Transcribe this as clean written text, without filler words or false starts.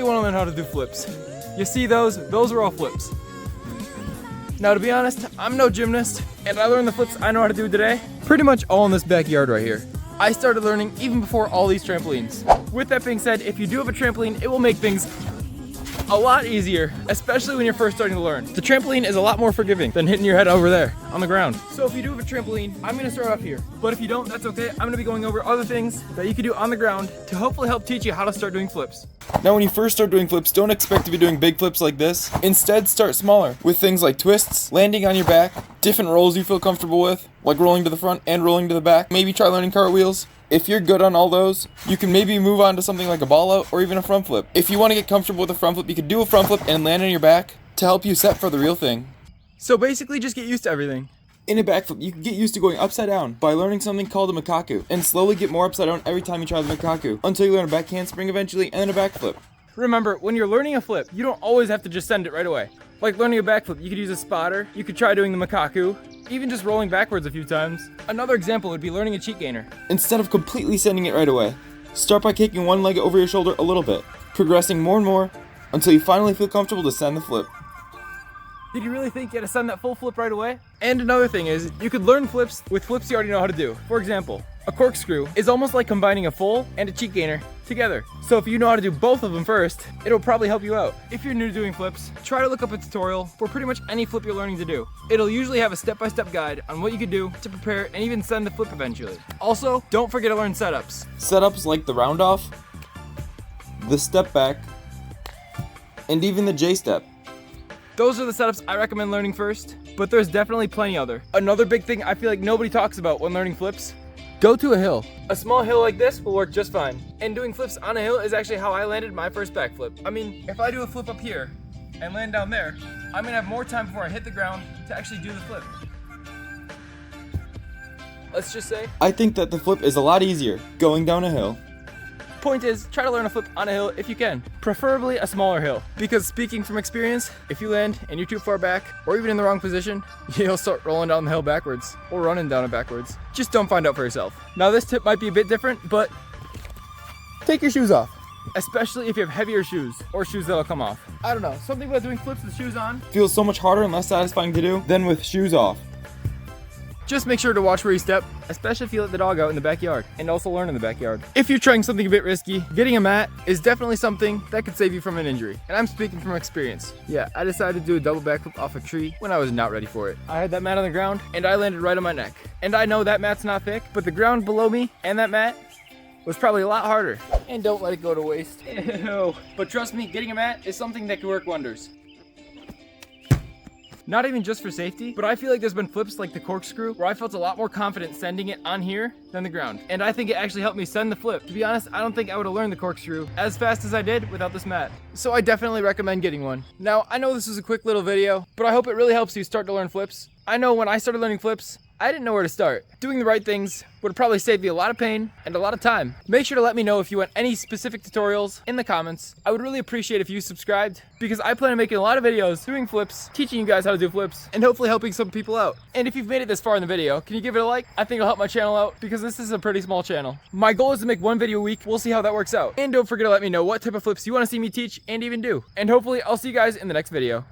you want to learn how to do flips. You see those are all flips. Now to be honest, I'm no gymnast, and I learned the flips I know how to do today pretty much all in this backyard right here. I started learning even before all these trampolines. With that being said, if you do have a trampoline, it will make things a lot easier, especially when you're first starting to learn. The trampoline is a lot more forgiving than hitting your head over there on the ground. So if you do have a trampoline, I'm gonna start off here. But if you don't, that's okay. I'm gonna be going over other things that you can do on the ground to hopefully help teach you how to start doing flips. Now when you first start doing flips, don't expect to be doing big flips like this. Instead, start smaller with things like twists, landing on your back, different rolls you feel comfortable with, like rolling to the front and rolling to the back. Maybe try learning cartwheels. If you're good on all those, you can maybe move on to something like a ball out or even a front flip. If you want to get comfortable with a front flip, you could do a front flip and land on your back to help you set for the real thing. So basically just get used to everything. In a backflip, you can get used to going upside down by learning something called a makaku, and slowly get more upside down every time you try the makaku, until you learn a back handspring eventually, and then a backflip. Remember, when you're learning a flip, you don't always have to just send it right away. Like learning a backflip, you could use a spotter, you could try doing the makaku, even just rolling backwards a few times. Another example would be learning a cheat gainer. Instead of completely sending it right away, start by kicking one leg over your shoulder a little bit, progressing more and more, until you finally feel comfortable to send the flip. Did you really think you had to send that full flip right away? And another thing is, you could learn flips with flips you already know how to do. For example, a corkscrew is almost like combining a full and a cheat gainer together. So if you know how to do both of them first, it'll probably help you out. If you're new to doing flips, try to look up a tutorial for pretty much any flip you're learning to do. It'll usually have a step-by-step guide on what you could do to prepare and even send the flip eventually. Also, don't forget to learn setups. Setups like the round off, the step back, and even the J-step. Those are the setups I recommend learning first, but there's definitely plenty other. Another big thing I feel like nobody talks about when learning flips, go to a hill. A small hill like this will work just fine. And doing flips on a hill is actually how I landed my first backflip. I mean, if I do a flip up here and land down there, I'm gonna have more time before I hit the ground to actually do the flip. Let's just say, I think that the flip is a lot easier going down a hill. point is, try to learn a flip on a hill if you can, preferably a smaller hill. Because speaking from experience, if you land and you're too far back, or even in the wrong position, you'll start rolling down the hill backwards, or running down it backwards. Just don't find out for yourself. Now this tip might be a bit different, but take your shoes off. Especially if you have heavier shoes, or shoes that'll come off. I don't know, something about doing flips with shoes on Feels so much harder and less satisfying to do than with shoes off. Just make sure to watch where you step, especially if you let the dog out in the backyard, and also learn in the backyard. If you're trying something a bit risky, getting a mat is definitely something that could save you from an injury. And I'm speaking from experience. Yeah, I decided to do a double backflip off a tree when I was not ready for it. I had that mat on the ground, and I landed right on my neck. And I know that mat's not thick, but the ground below me and that mat was probably a lot harder. And don't let it go to waste. Ew. But trust me, getting a mat is something that can work wonders. Not even just for safety, but I feel like there's been flips like the corkscrew where I felt a lot more confident sending it on here than the ground. And I think it actually helped me send the flip. To be honest, I don't think I would have learned the corkscrew as fast as I did without this mat. So I definitely recommend getting one. Now, I know this is a quick little video, but I hope it really helps you start to learn flips. I know when I started learning flips, I didn't know where to start. Doing the right things would probably save you a lot of pain and a lot of time. Make sure to let me know if you want any specific tutorials in the comments. I would really appreciate if you subscribed because I plan on making a lot of videos doing flips, teaching you guys how to do flips, and hopefully helping some people out. And if you've made it this far in the video, can you give it a like? I think it'll help my channel out because this is a pretty small channel. My goal is to make one video a week. We'll see how that works out. And don't forget to let me know what type of flips you want to see me teach and even do. And hopefully I'll see you guys in the next video.